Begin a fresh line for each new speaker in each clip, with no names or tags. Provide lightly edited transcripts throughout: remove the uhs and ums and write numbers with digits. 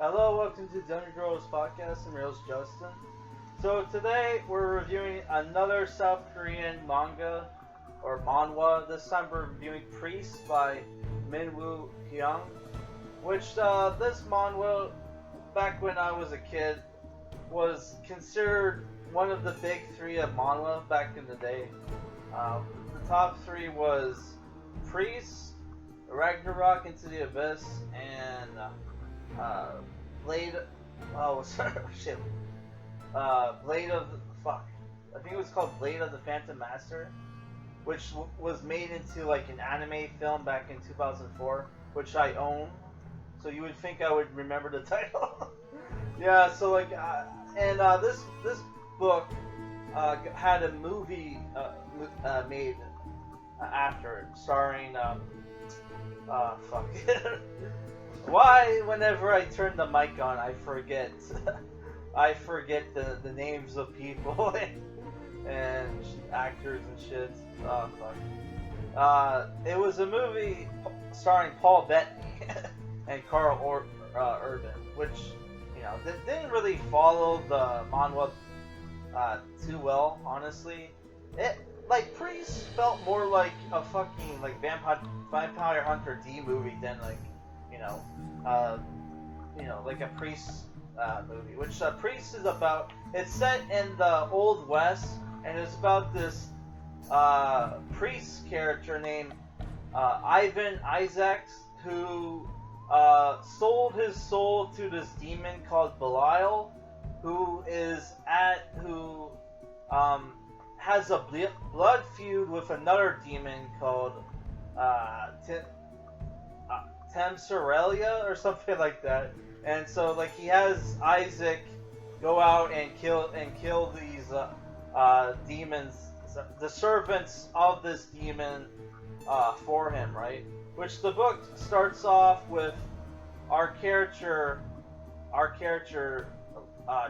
Hello, welcome to Dungeon Girls Podcast. I'm your host, Justin. So today we're reviewing another South Korean manga, or manhwa. This time we're reviewing Priest by Min-woo Hyung, which this manhwa, back when I was a kid, was considered one of the big three of manhwa back in the day. The top three was Priest, Ragnarok Into the Abyss, and Blade. Oh, sorry, shit. Blade of the fuck. I think it was called Blade of the Phantom Master, which was made into like an anime film back in 2004, which I own. So you would think I would remember the title. Yeah. So like, this book had a movie made after it, starring fuck. Why, whenever I turn the mic on, I forget the names of people and actors and shit. Oh, fuck. It was a movie starring Paul Bettany and Carl Urban, which, you know, didn't really follow the manhwa too well, honestly. It, like, Priest felt more like a fucking, like, Vampire Hunter D movie than, like, like a Priest movie, which Priest is about. It's set in the Old West, and it's about this priest character named Ivan Isaacs, who sold his soul to this demon called Belial, who has a blood feud with another demon called Temserelia or something like that. And so, like, he has Isaac go out and kill these demons, the servants of this demon, for him, right? Which the book starts off with our character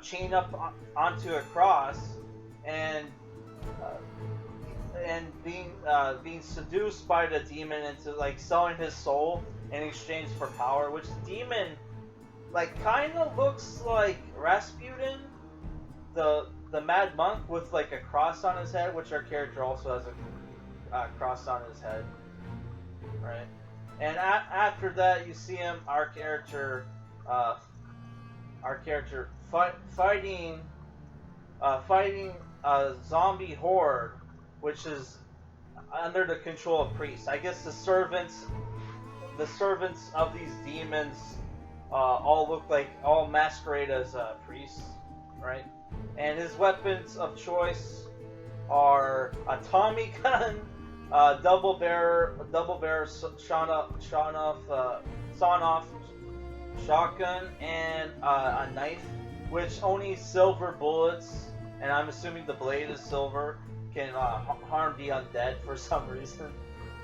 chained up onto a cross and being seduced by the demon into, like, selling his soul in exchange for power, which the demon, like, kind of looks like Rasputin, the mad monk, with, like, a cross on his head, which our character also has a cross on his head, right? And after that, you see our character fighting a zombie horde, which is under the control of priests. I guess the servants of these demons all masquerade as priests, right? And his weapons of choice are a Tommy gun, double barrel sawn-off shotgun, and a knife, which only silver bullets, and I'm assuming the blade is silver, can harm the undead for some reason.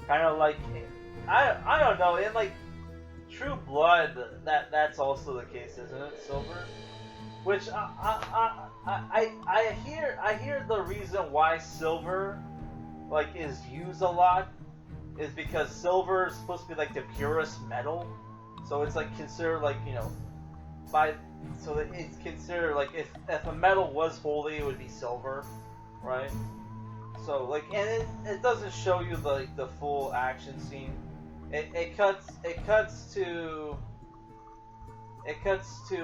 Kind of like, I don't know, in like True Blood, that's also the case, isn't it? Silver, which I hear the reason why silver, like, is used a lot is because silver is supposed to be like the purest metal, so it's like considered, like, you know, so it's considered like if a metal was holy, it would be silver, right? So, like, and it doesn't show you the full action scene. It cuts to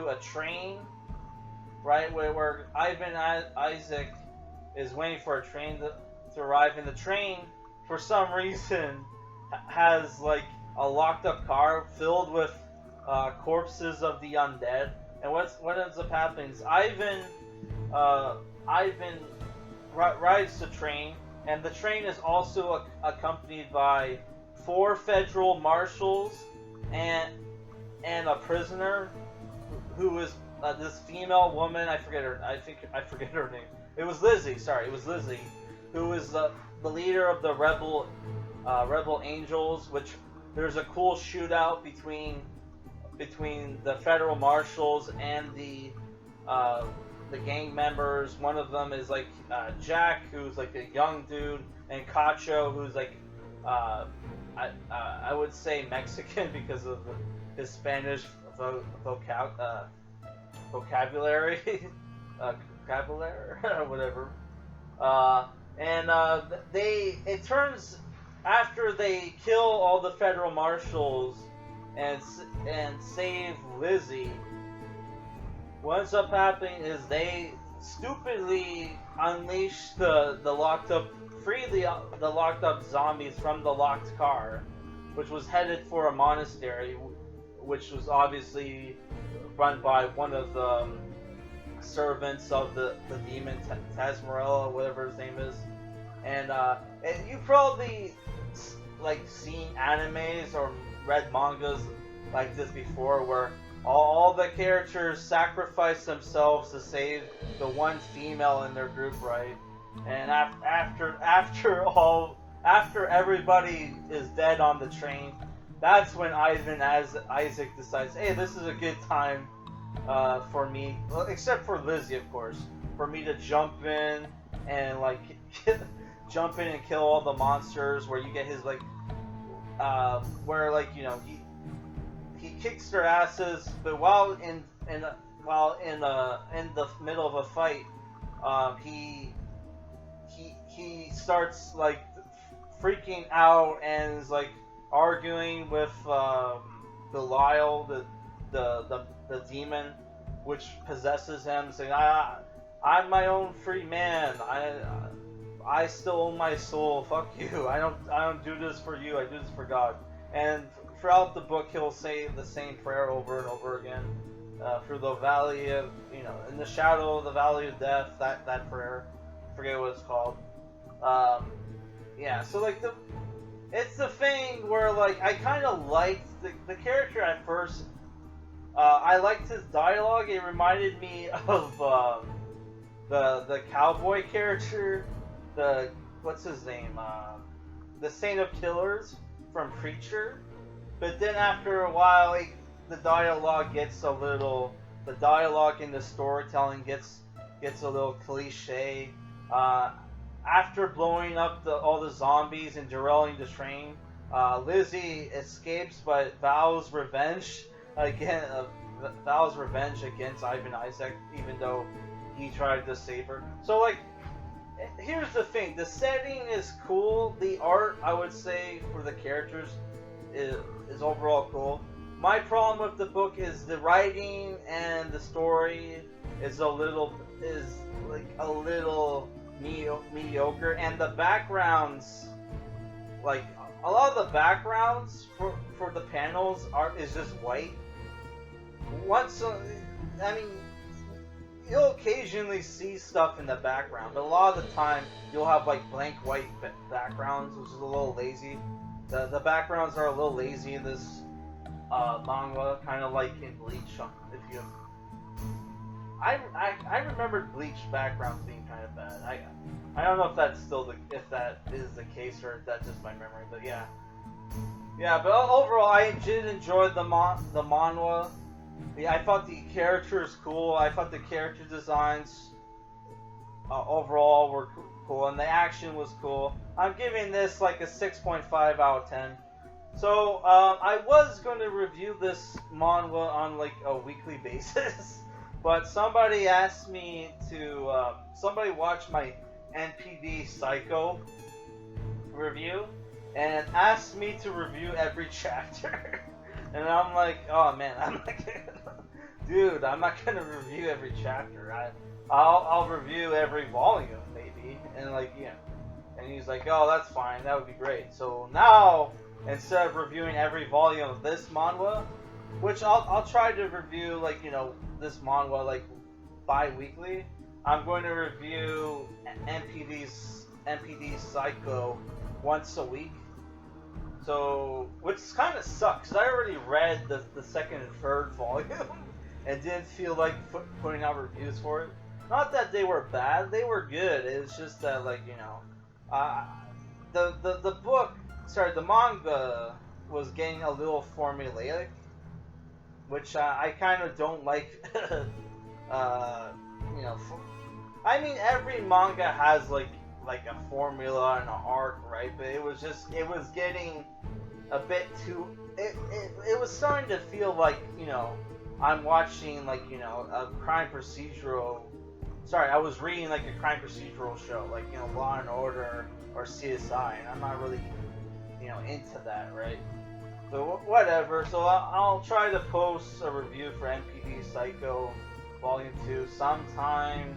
a train, right, where Ivan Isaac is waiting for a train to arrive, and the train, for some reason, has, like, a locked up car filled with corpses of the undead. And what ends up happening is Ivan rides the train, and the train is also accompanied by 4 federal marshals and a prisoner who is this female woman. I forget her name. It was Lizzie. Sorry, it was Lizzie, who is the leader of the rebel angels. Which there's a cool shootout between the federal marshals and the gang members. One of them is like Jack, who's like a young dude, and Cacho, who's like I would say Mexican because of his Spanish vocabulary, vocabulary, whatever. It turns after they kill all the federal marshals and save Lizzie. What ends up happening is they stupidly unleash the locked up, free the locked up zombies from the locked car, which was headed for a monastery, which was obviously run by one of the servants of the demon Tasmarella, whatever his name is. And you probably like seen animes or read mangas like this before, where all the characters sacrifice themselves to save the one female in their group, right? And after everybody is dead on the train, that's when Isaac decides, hey, this is a good time for me, well, except for Lizzie, of course, for me to jump in and like jump in and kill all the monsters. Where you get his like, where like he kicks their asses, but while in the middle of a fight, he starts like freaking out and is like arguing with Belial, the demon, which possesses him, saying, I'm my own free man. I still own my soul. Fuck you. I don't do this for you. I do this for God. And throughout the book, he'll say the same prayer over and over again. Through the valley of, in the shadow of the valley of death. That prayer. I forget what it's called. Yeah. So like it's the thing where like I kind of liked the character at first. I liked his dialogue. It reminded me of the cowboy character. What's his name? The Saint of Killers from Preacher. But then after a while, the dialogue in the storytelling gets a little cliche. After blowing up all the zombies and derailing the train, Lizzie escapes but vows revenge against Ivan Isaac, even though he tried to save her. So like, here's the thing: the setting is cool. The art, I would say, for the characters is overall cool. My problem with the book is the writing and the story is a little mediocre, and the backgrounds, like a lot of the backgrounds for the panels is just white. You'll occasionally see stuff in the background, but a lot of the time you'll have like blank white backgrounds, which is a little lazy. The backgrounds are a little lazy in this manga, kind of like in Bleach. I remembered Bleach backgrounds being kind of bad. I don't know if that is the case, or if that's just my memory, but yeah. Yeah, but overall I did enjoy the manhwa. I thought the characters cool. I thought the character designs overall were cool, and the action was cool. I'm giving this like a 6.5 out of 10. So I was going to review this manhwa on like a weekly basis, but somebody asked me to somebody watched my MPD Psycho review and asked me to review every chapter. And I'm like, oh man, I'm not gonna review every chapter. I'll review every volume maybe, and like And he's like, oh, that's fine, that would be great. So now, instead of reviewing every volume of this manhwa, which I'll try to review like this manhwa like bi-weekly, I'm going to review MPD Psycho once a week. So, which kind of sucks, because I already read the second and third volume and didn't feel like putting out reviews for it. Not that they were bad, they were good. It's just that, like, the manga was getting a little formulaic, which I kind of don't like. Every manga has like a formula and an arc, right? But it was getting a bit too. It was starting to feel like I'm watching like, you know, a crime procedural. Sorry, I was reading like a crime procedural show, like, you know, Law and Order or CSI, and I'm not really, you know, into that, right? So whatever. So I'll try to post a review for MPD Psycho Volume 2 sometime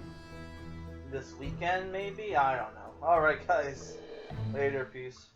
this weekend, maybe? I don't know. Alright, guys. Later. Peace.